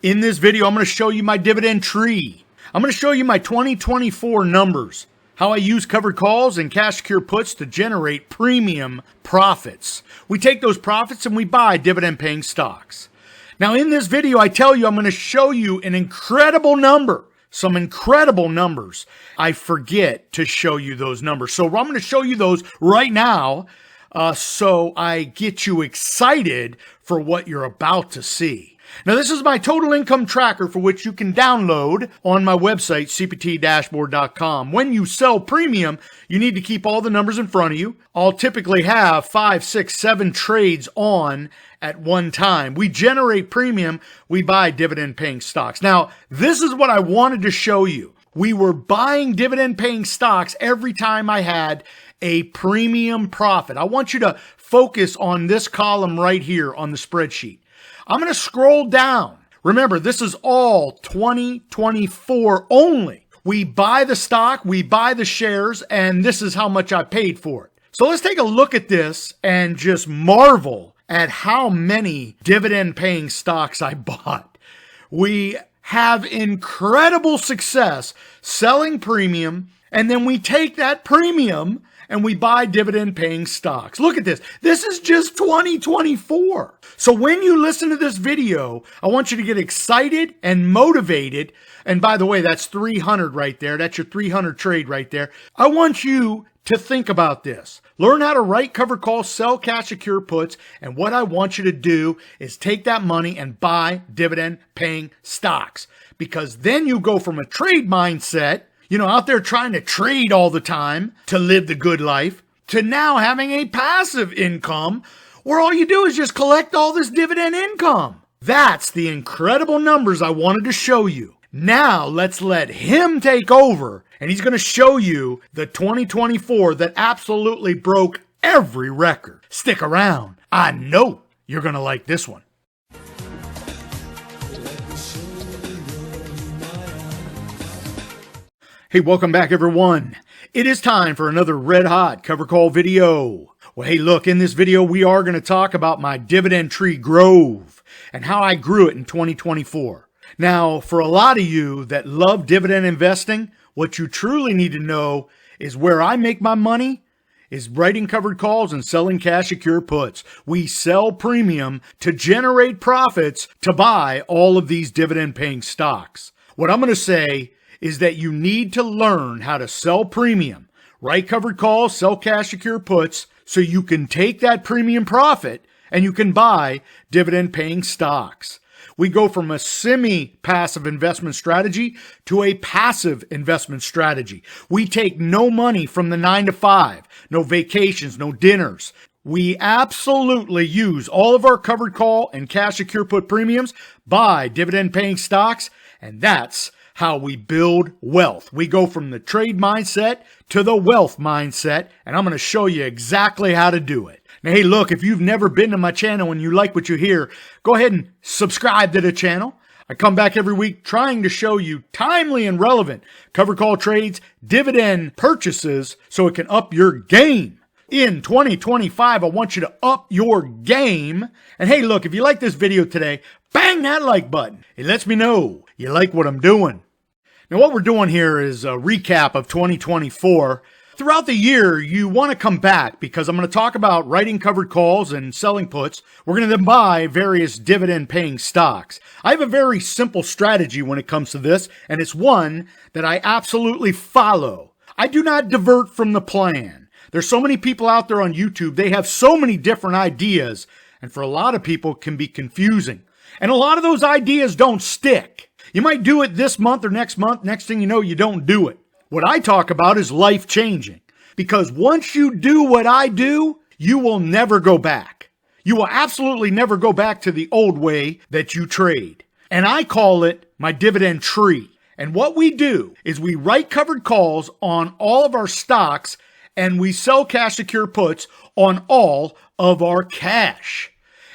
In this video, I'm going to show you my dividend tree. I'm going to show you my 2024 numbers, how I use covered calls and cash secure puts to generate premium profits. We take those profits and we buy dividend paying stocks. Now in this video, I tell you I'm going to show you an incredible number, some incredible numbers. I forget to show you those numbers. So I'm going to show you those right now so I get you excited for what you're about to see. Now, this is my total income tracker for which you can download on my website, cptdashboard.com. When you sell premium, you need to keep all the numbers in front of you. I'll typically have 5, 6, 7 trades on at one time. We generate premium. We buy dividend-paying stocks. Now, this is what I wanted to show you. We were buying dividend-paying stocks every time I had a premium profit. I want you to focus on this column right here on the spreadsheet. I'm going to scroll down. Remember, this is all 2024 only. We buy the stock, we buy the shares, and this is how much I paid for it. So let's take a look at this and just marvel at how many dividend-paying stocks I bought. We have incredible success selling premium, and then we take that premium and we buy dividend-paying stocks. Look at this. This is just 2024. So when you listen to this video, I want you to get excited and motivated. And by the way, that's 300 right there. That's your 300 trade right there. I want you to think about this. Learn how to write covered calls, sell cash secure puts, and what I want you to do is take that money and buy dividend-paying stocks. Because then you go from a trade mindset, out there trying to trade all the time to live the good life, to now having a passive income where all you do is just collect all this dividend income. That's the incredible numbers I wanted to show you. Now let's let him take over, and he's going to show you the 2024 that absolutely broke every record. Stick around. I know you're going to like this one. Hey, welcome back everyone. It is time for another red hot cover call video. Well, hey, look, in this video, we are going to talk about my dividend tree grove and how I grew it in 2024. Now, for a lot of you that love dividend investing, what you truly need to know is where I make my money is writing covered calls and selling cash secure puts. We sell premium to generate profits to buy all of these dividend paying stocks. What I'm going to say is that you need to learn how to sell premium, write covered calls, sell cash secure puts, so you can take that premium profit and you can buy dividend paying stocks. We go from a semi-passive investment strategy to a passive investment strategy. We take no money from the 9 to 5, no vacations, no dinners. We absolutely use all of our covered call and cash secure put premiums, buy dividend paying stocks, and that's how we build wealth. We go from the trade mindset to the wealth mindset, and I'm going to show you exactly how to do it. Now, hey, look, if you've never been to my channel and you like what you hear, go ahead and subscribe to the channel. I come back every week trying to show you timely and relevant covered call trades, dividend purchases, so it can up your game. In 2025, I want you to up your game. And hey, look, if you like this video today, bang that like button. It lets me know you like what I'm doing. Now, what we're doing here is a recap of 2024. Throughout the year, you want to come back because I'm going to talk about writing covered calls and selling puts. We're going to then buy various dividend-paying stocks. I have a very simple strategy when it comes to this, and it's one that I absolutely follow. I do not divert from the plan. There's so many people out there on YouTube. They have so many different ideas, and for a lot of people, it can be confusing. And a lot of those ideas don't stick. You might do it this month or next month. Next thing you know, you don't do it. What I talk about is life-changing. Because once you do what I do, you will never go back. You will absolutely never go back to the old way that you trade. And I call it my dividend tree. And what we do is we write covered calls on all of our stocks and we sell cash secure puts on all of our cash.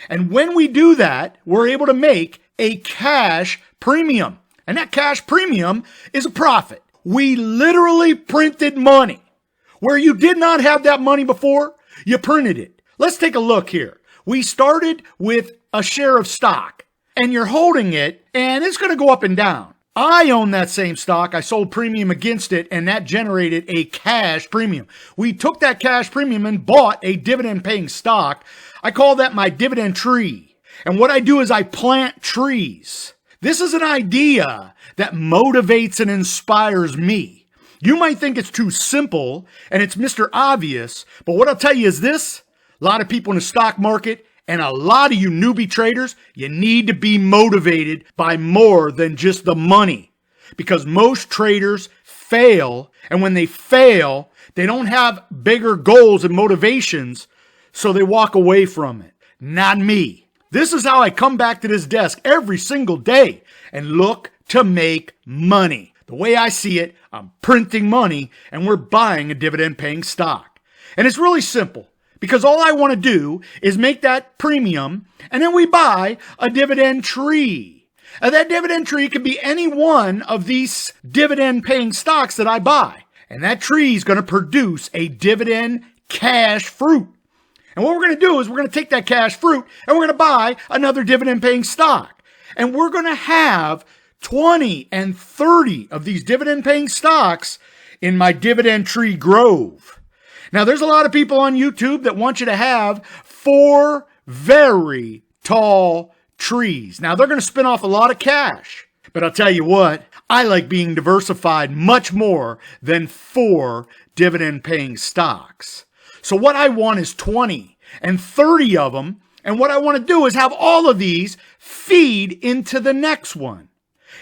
And when we do that, we're able to make a cash premium. And that cash premium is a profit. We literally printed money. Where you did not have that money before, you printed it. Let's take a look here. We started with a share of stock, and you're holding it and it's going to go up and down. I own that same stock. I sold premium against it, and that generated a cash premium. We took that cash premium and bought a dividend-paying stock. I call that my dividend tree. And what I do is I plant trees. This is an idea that motivates and inspires me. You might think it's too simple and it's Mr. Obvious, but what I'll tell you is this. A lot of people in the stock market and a lot of you newbie traders, you need to be motivated by more than just the money. Because most traders fail, and when they fail, they don't have bigger goals and motivations, so they walk away from it. Not me. This is how I come back to this desk every single day and look to make money. The way I see it, I'm printing money and we're buying a dividend-paying stock. And it's really simple. Because all I want to do is make that premium, and then we buy a dividend tree. And that dividend tree could be any one of these dividend-paying stocks that I buy. And that tree is going to produce a dividend cash fruit. And what we're going to do is we're going to take that cash fruit, and we're going to buy another dividend-paying stock. And we're going to have 20 and 30 of these dividend-paying stocks in my dividend tree grove. Now, there's a lot of people on YouTube that want you to have 4 very tall trees. Now, they're going to spin off a lot of cash. But I'll tell you what, I like being diversified much more than 4 dividend-paying stocks. So what I want is 20 and 30 of them. And what I want to do is have all of these feed into the next one.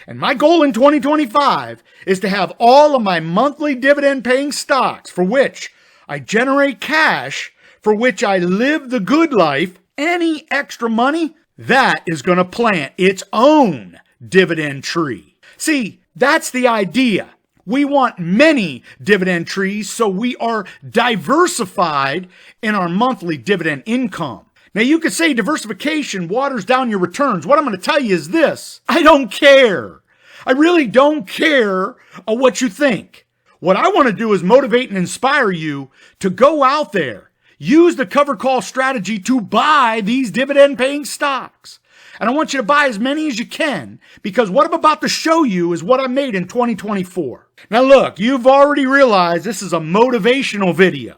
And my goal in 2025 is to have all of my monthly dividend-paying stocks for which I generate cash, for which I live the good life. Any extra money, that is going to plant its own dividend tree. See, that's the idea. We want many dividend trees so we are diversified in our monthly dividend income. Now, you could say diversification waters down your returns. What I'm going to tell you is this. I don't care. I really don't care what you think. What I want to do is motivate and inspire you to go out there, use the cover call strategy to buy these dividend-paying stocks. And I want you to buy as many as you can, because what I'm about to show you is what I made in 2024. Now look, you've already realized this is a motivational video.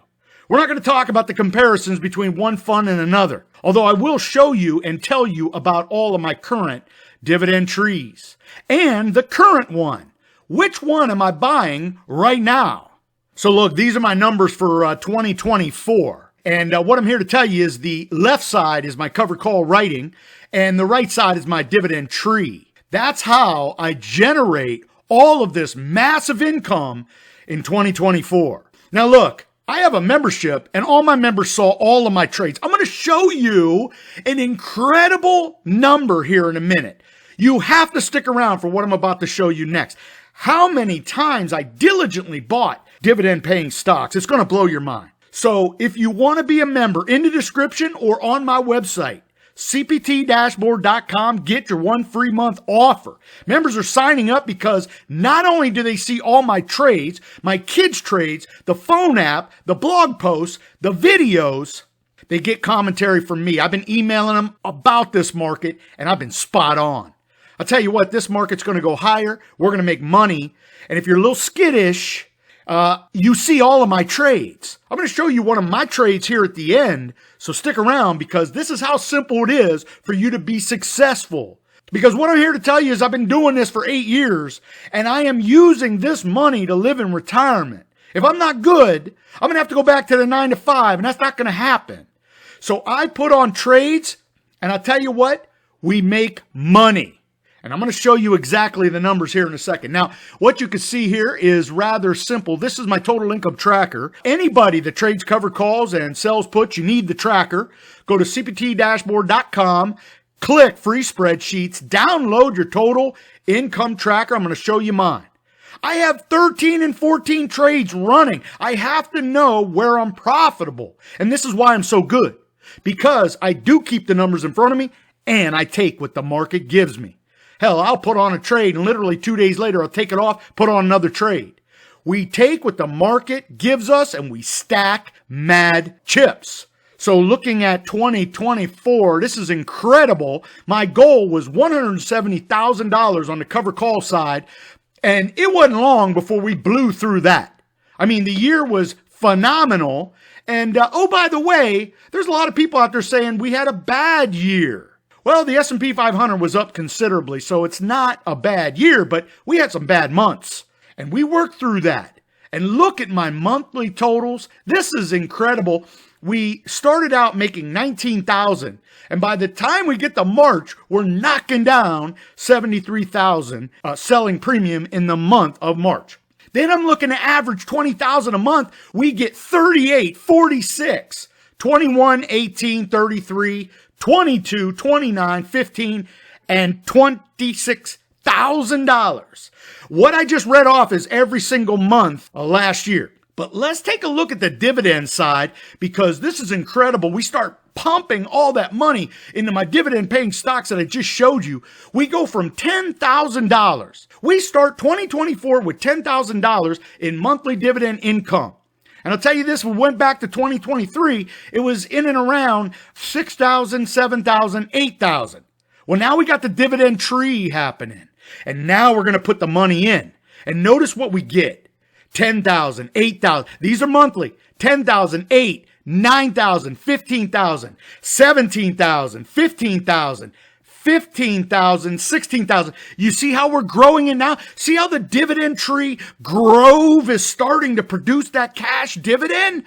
We're not going to talk about the comparisons between one fund and another, although I will show you and tell you about all of my current dividend trees and the current one. Which one am I buying right now? So look, these are my numbers for 2024. And what I'm here to tell you is the left side is my cover call writing, and the right side is my dividend tree. That's how I generate all of this massive income in 2024. Now look, I have a membership, and all my members saw all of my trades. I'm going to show you an incredible number here in a minute. You have to stick around for what I'm about to show you next. How many times I diligently bought dividend-paying stocks. It's going to blow your mind. So if you want to be a member, in the description or on my website, cptdashboard.com, get your 1 free month offer. Members are signing up because not only do they see all my trades, my kids' trades, the phone app, the blog posts, the videos, they get commentary from me. I've been emailing them about this market, and I've been spot on. I'll tell you what, this market's going to go higher. We're going to make money. And if you're a little skittish, you see all of my trades. I'm going to show you one of my trades here at the end. So stick around, because this is how simple it is for you to be successful. Because what I'm here to tell you is I've been doing this for 8 years, and I am using this money to live in retirement. If I'm not good, I'm going to have to go back to the 9 to 5, and that's not going to happen. So I put on trades, and I'll tell you what, we make money. And I'm going to show you exactly the numbers here in a second. Now, what you can see here is rather simple. This is my total income tracker. Anybody that trades covered calls and sells puts, you need the tracker. Go to cptdashboard.com, click free spreadsheets, download your total income tracker. I'm going to show you mine. I have 13 and 14 trades running. I have to know where I'm profitable. And this is why I'm so good, because I do keep the numbers in front of me and I take what the market gives me. Hell, I'll put on a trade and literally 2 days later, I'll take it off, put on another trade. We take what the market gives us and we stack mad chips. So looking at 2024, this is incredible. My goal was $170,000 on the cover call side, and it wasn't long before we blew through that. I mean, the year was phenomenal. And oh, by the way, there's a lot of people out there saying we had a bad year. Well, the S&P 500 was up considerably, so it's not a bad year, but we had some bad months. And we worked through that. And look at my monthly totals. This is incredible. We started out making $19,000, and by the time we get to March, we're knocking down $73,000 selling premium in the month of March. Then I'm looking to average $20,000 a month. We get 38, 46, 21, 18, 33, 22, 29, 15, and $26,000. What I just read off is every single month of last year. But let's take a look at the dividend side, because this is incredible. We start pumping all that money into my dividend paying stocks that I just showed you. We go from $10,000. We start 2024 with $10,000 in monthly dividend income. And I'll tell you this, we went back to 2023, it was in and around $6,000, $7,000, $8,000. Well, now we got the dividend tree happening. And now we're going to put the money in. And notice what we get. 10,000, 8,000. These are monthly. 10,000, 8, 9,000, 15,000, 17,000, 15,000, 15,000, 16,000. You see how we're growing it now? See how the dividend tree grove is starting to produce that cash dividend?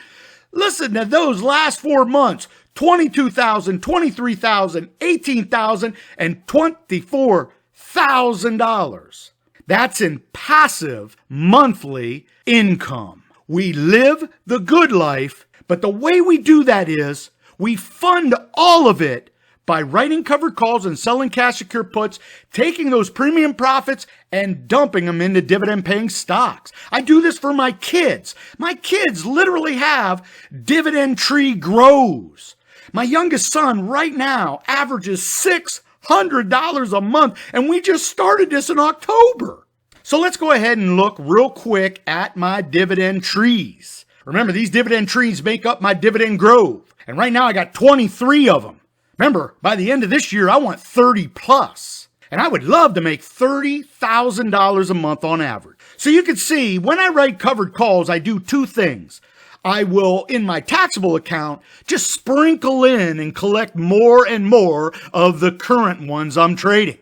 Listen to those last 4 months. $22,000, $23,000, $18,000, and $24,000. That's in passive monthly income. We live the good life, but the way we do that is we fund all of it by writing covered calls and selling cash secure puts, taking those premium profits and dumping them into dividend paying stocks. I do this for my kids. My kids literally have dividend tree grows. My youngest son right now averages $600 a month, and we just started this in October. So let's go ahead and look real quick at my dividend trees. Remember, these dividend trees make up my dividend grove, and right now I got 23 of them. Remember, by the end of this year, I want 30 plus, and I would love to make $30,000 a month on average. So you can see, when I write covered calls, I do two things. I will, in my taxable account, just sprinkle in and collect more and more of the current ones I'm trading.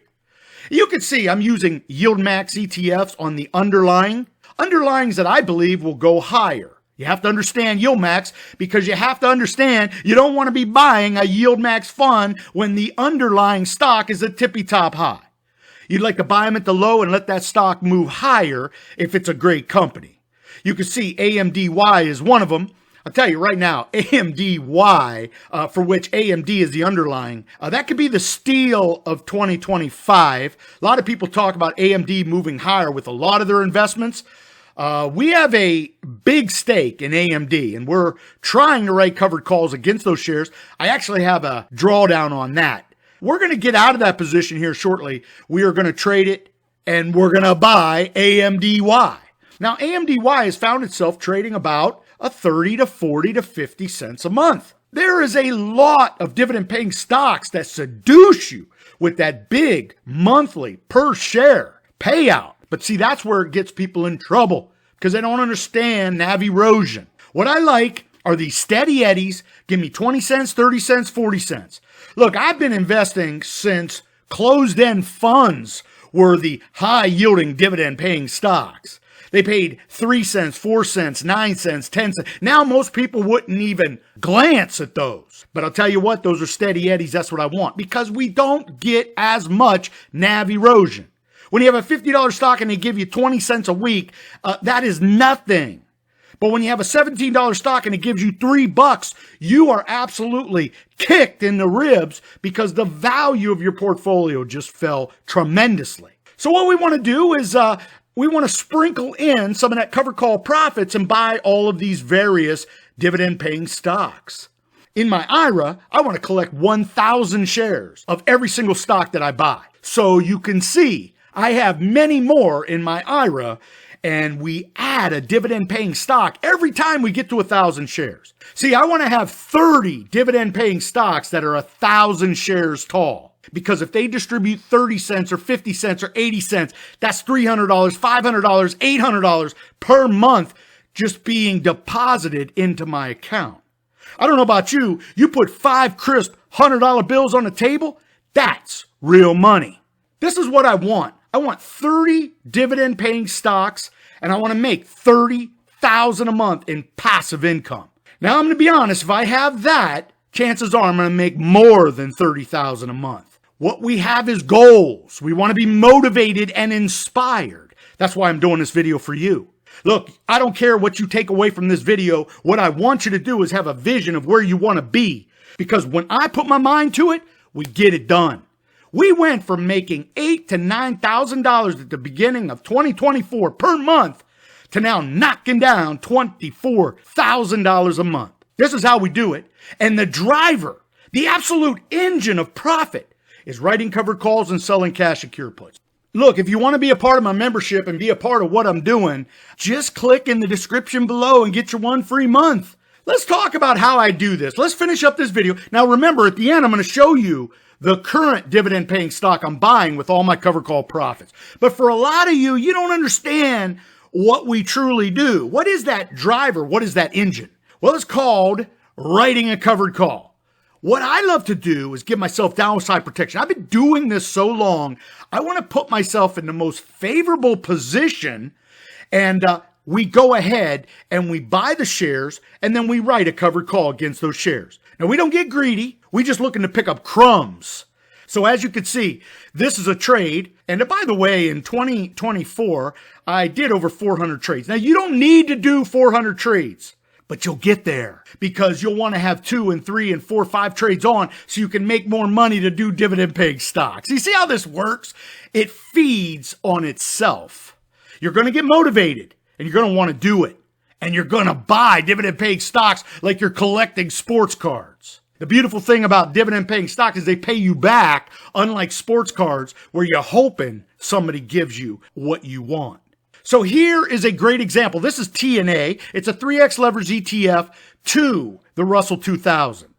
You can see I'm using YieldMax ETFs on the underlyings that I believe will go higher. You have to understand YieldMax, because you have to understand you don't want to be buying a YieldMax fund when the underlying stock is at tippy top high. You'd like to buy them at the low and let that stock move higher if it's a great company. You can see AMDY is one of them. I'll tell you right now, AMDY, for which AMD is the underlying, that could be the steal of 2025. A lot of people talk about AMD moving higher with a lot of their investments. We have a big stake in AMD, and we're trying to write covered calls against those shares. I actually have a drawdown on that. We're going to get out of that position here shortly. We are going to trade it, and we're going to buy AMDY. Now, AMDY has found itself trading about a 30 to 40 to 50 cents a month. There is a lot of dividend paying stocks that seduce you with that big monthly per share payout. But see, that's where it gets people in trouble, because they don't understand NAV erosion. What I like are these steady eddies. Give me 20 cents, 30 cents, 40 cents. Look, I've been investing since closed-end funds were the high-yielding dividend-paying stocks. They paid 3 cents, 4 cents, 9 cents, 10 cents. Now most people wouldn't even glance at those. But I'll tell you what, those are steady eddies. That's what I want, because we don't get as much NAV erosion. When you have a $50 stock and they give you 20 cents a week, that is nothing. But when you have a $17 stock and it gives you $3, you are absolutely kicked in the ribs, because the value of your portfolio just fell tremendously. So what we want to do is we want to sprinkle in some of that covered call profits and buy all of these various dividend-paying stocks. In my IRA, I want to collect 1,000 shares of every single stock that I buy. So you can see I have many more in my IRA, and we add a dividend paying stock every time we get to 1,000 shares. See, I want to have 30 dividend paying stocks that are 1,000 shares tall. Because if they distribute 30 cents or 50 cents or 80 cents, that's $300, $500, $800 per month just being deposited into my account. I don't know about you, you put 5 crisp $100 bills on the table, that's real money. This is what I want. I want 30 dividend paying stocks, and I want to make $30,000 a month in passive income. Now I'm going to be honest, if I have that, chances are I'm going to make more than $30,000 a month. What we have is goals. We want to be motivated and inspired. That's why I'm doing this video for you. Look, I don't care what you take away from this video. What I want you to do is have a vision of where you want to be. Because when I put my mind to it, we get it done. We went from making $8,000 to $9,000 at the beginning of 2024 per month to now knocking down $24,000 a month. This is how we do it. And the driver, the absolute engine of profit, is writing covered calls and selling cash secure puts. Look, if you want to be a part of my membership and be a part of what I'm doing, just click in the description below and get your 1 free month. Let's talk about how I do this. Let's finish up this video. Now remember, at the end, I'm going to show you the current dividend paying stock I'm buying with all my covered call profits. But for a lot of you, you don't understand what we truly do. What is that driver? What is that engine? Well, it's called writing a covered call. What I love to do is give myself downside protection. I've been doing this so long, I want to put myself in the most favorable position, and we go ahead and we buy the shares, and then we write a covered call against those shares. Now, we don't get greedy. We just looking to pick up crumbs. So as you can see, this is a trade. And by the way, in 2024, I did over 400 trades. Now, you don't need to do 400 trades, but you'll get there because you'll want to have 2 and 3 and 4, 5 trades on so you can make more money to do dividend paying stocks. You see how this works? It feeds on itself. You're going to get motivated and you're going to want to do it. And you're going to buy dividend paying stocks like you're collecting sports cards. The beautiful thing about dividend paying stock is they pay you back, unlike sports cards where you're hoping somebody gives you what you want. So here is a great example. This is TNA. It's a 3X leverage ETF to the Russell 2000.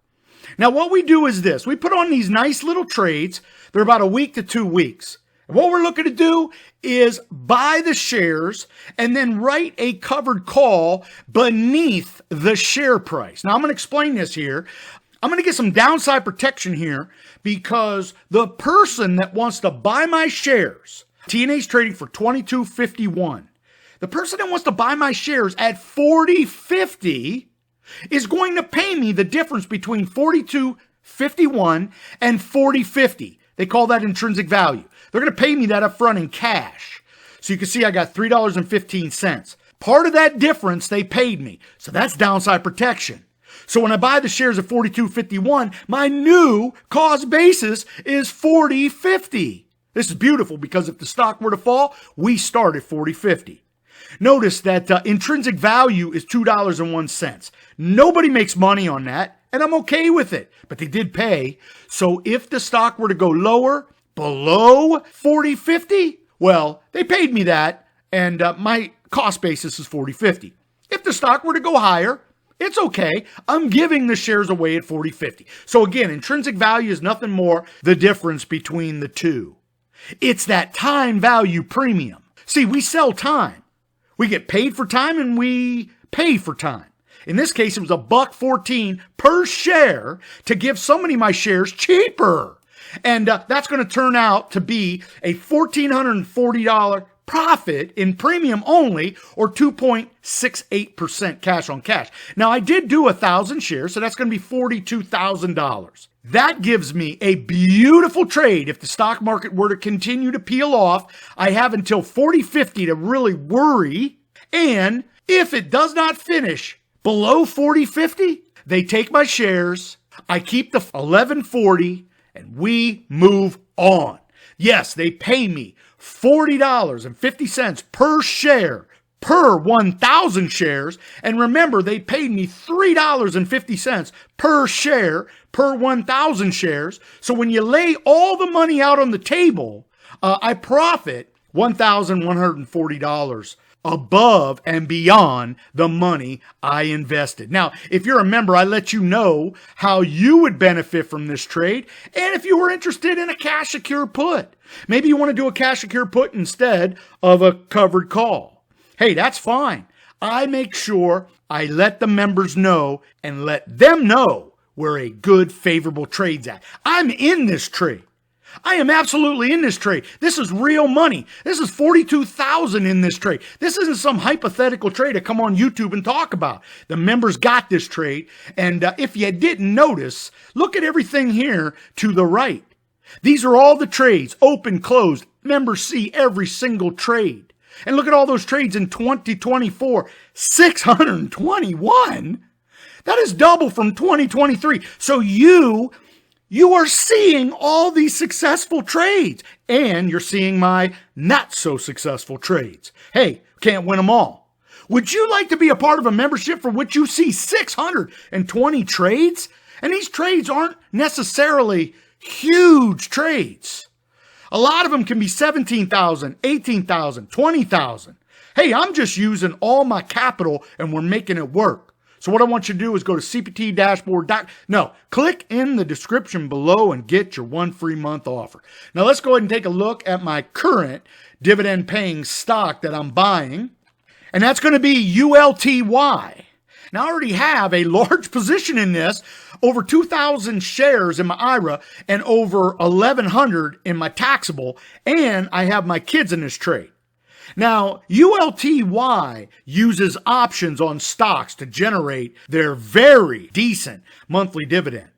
Now what we do is this. We put on these nice little trades. They're about a week to 2 weeks. And what we're looking to do is buy the shares and then write a covered call beneath the share price. Now I'm going to explain this here. I'm going to get some downside protection here because the person that wants to buy my shares, TNA's trading for $22.51. The person that wants to buy my shares at $40.50 is going to pay me the difference between $42.51 and $40.50. They call that intrinsic value. They're going to pay me that up front in cash. So you can see I got $3.15. Part of that difference they paid me. So that's downside protection. So when I buy the shares at $42.51, my new cost basis is $40.50. This is beautiful because if the stock were to fall, we start at $40.50. Notice that intrinsic value is $2.01. Nobody makes money on that, and I'm okay with it. But they did pay. So if the stock were to go lower, below $40.50, well, they paid me that, and my cost basis is $40.50. If the stock were to go higher, it's okay. I'm giving the shares away at $40.50. So again, intrinsic value is nothing more the difference between the two. It's that time value premium. See, we sell time. We get paid for time and we pay for time. In this case, it was $1.14 per share to give somebody my shares cheaper. And that's going to turn out to be a $1,440 profit in premium only, or 2.68% cash on cash. Now, I did do 1,000 shares, so that's going to be $42,000. That gives me a beautiful trade. If the stock market were to continue to peel off, I have until $40.50 to really worry. And if it does not finish below $40.50, they take my shares, I keep the $11.40, and we move on. Yes, they pay me $40.50 per share per 1,000 shares. And remember, they paid me $3.50 per share per 1,000 shares. So when you lay all the money out on the table, I profit $1,140 above and beyond the money I invested. Now, if you're a member, I let you know how you would benefit from this trade. And if you were interested in a cash secure put, maybe you want to do a cash secure put instead of a covered call. Hey, that's fine. I make sure I let the members know and let them know where a good, favorable trade's at. I'm in this trade. I am absolutely in this trade. This is real money. This is $42,000 in this trade. This isn't some hypothetical trade to come on YouTube and talk about. The members got this trade. And if you didn't notice, look at everything here to the right. These are all the trades, open, closed. Members see every single trade. And look at all those trades in 2024, 621. That is double from 2023. So you are seeing all these successful trades, and you're seeing my not so successful trades. Hey, can't win them all. Would you like to be a part of a membership for which you see 620 trades? And these trades aren't necessarily huge trades. A lot of them can be 17,000, 18,000, 20,000. Hey, I'm just using all my capital and we're making it work. So what I want you to do is go to click in the description below and get your 1 free month offer. Now let's go ahead and take a look at my current dividend paying stock that I'm buying. And that's going to be ULTY. Now I already have a large position in this, over 2,000 shares in my IRA and over 1,100 in my taxable. And I have my kids in this trade. Now, ULTY uses options on stocks to generate their very decent monthly dividend.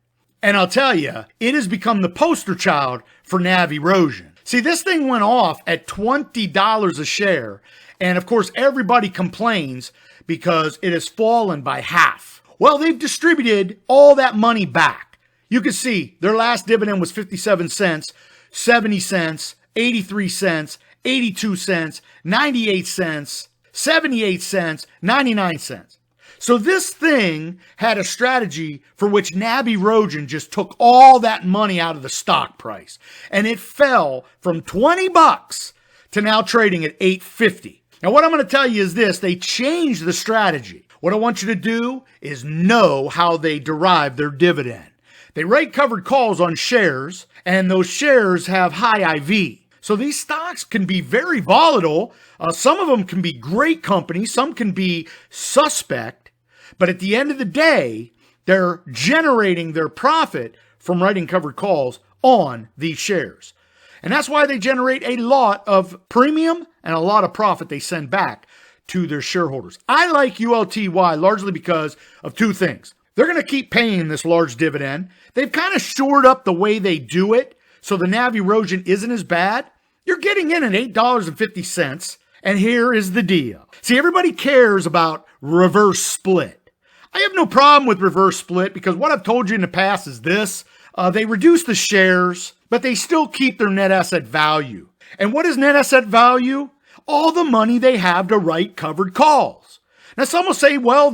And I'll tell you, it has become the poster child for NAV erosion. See, this thing went off at $20 a share. And of course, everybody complains because it has fallen by half. Well, they've distributed all that money back. You can see their last dividend was 57 cents, 70 cents, 83 cents, 82 cents, 98 cents, 78 cents, 99 cents. So this thing had a strategy for which NAV erosion just took all that money out of the stock price. And it fell from 20 bucks to now trading at $8.50. Now what I'm going to tell you is this, they changed the strategy. What I want you to do is know how they derive their dividend. They write covered calls on shares, and those shares have high IV. So these stocks can be very volatile. Some of them can be great companies. Some can be suspect. But at the end of the day, they're generating their profit from writing covered calls on these shares. And that's why they generate a lot of premium and a lot of profit they send back to their shareholders. I like ULTY largely because of two things. They're going to keep paying this large dividend. They've kind of shored up the way they do it, so the NAV erosion isn't as bad. You're getting in at $8.50, and here is the deal. See, everybody cares about reverse split. I have no problem with reverse split because what I've told you in the past is this. They reduce the shares, but they still keep their net asset value. And what is net asset value? All the money they have to write covered calls. Now, some will say, well,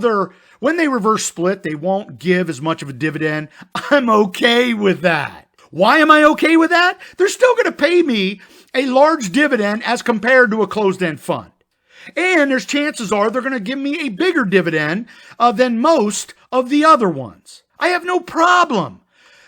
when they reverse split, they won't give as much of a dividend. I'm okay with that. Why am I okay with that? They're still going to pay me a large dividend as compared to a closed-end fund. And there's chances are they're going to give me a bigger dividend than most of the other ones. I have no problem.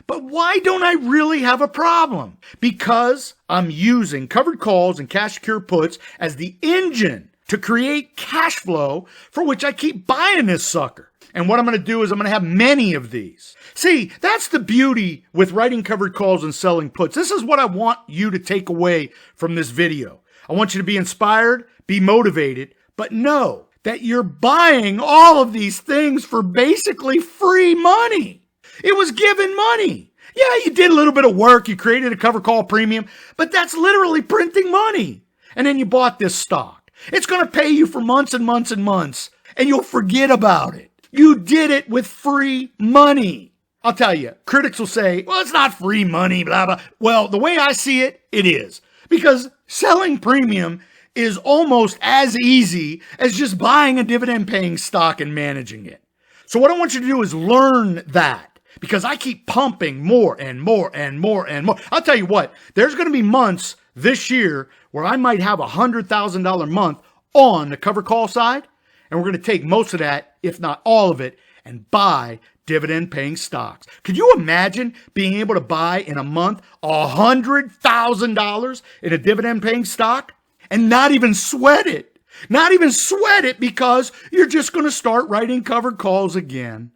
But why don't I really have a problem? Because I'm using covered calls and cash secure puts as the engine to create cash flow for which I keep buying this sucker. And what I'm going to do is I'm going to have many of these. See, that's the beauty with writing covered calls and selling puts. This is what I want you to take away from this video. I want you to be inspired, be motivated, but know that you're buying all of these things for basically free money. It was given money. Yeah, you did a little bit of work. You created a covered call premium, but that's literally printing money. And then you bought this stock. It's going to pay you for months and months and months, and you'll forget about it. You did it with free money. I'll tell you, critics will say, well, it's not free money, blah, blah. Well, the way I see it, it is. Because selling premium is almost as easy as just buying a dividend-paying stock and managing it. So what I want you to do is learn that. Because I keep pumping more and more and more and more. I'll tell you what, there's going to be months this year where I might have a $100,000 month on the covered call side, and we're going to take most of that, if not all of it, and buy dividend-paying stocks. Could you imagine being able to buy in a month $100,000 in a dividend-paying stock and not even sweat it? Not even sweat it because you're just going to start writing covered calls again.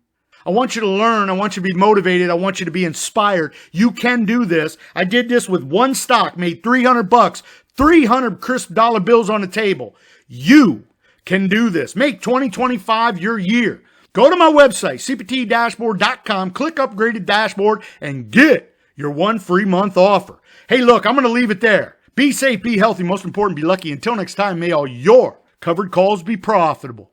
I want you to learn. I want you to be motivated. I want you to be inspired. You can do this. I did this with one stock, made $300, 300 crisp dollar bills on the table. You can do this. Make 2025 your year. Go to my website, cptdashboard.com, click Upgraded Dashboard, and get your one free month offer. Hey, look, I'm going to leave it there. Be safe, be healthy, most important, be lucky. Until next time, may all your covered calls be profitable.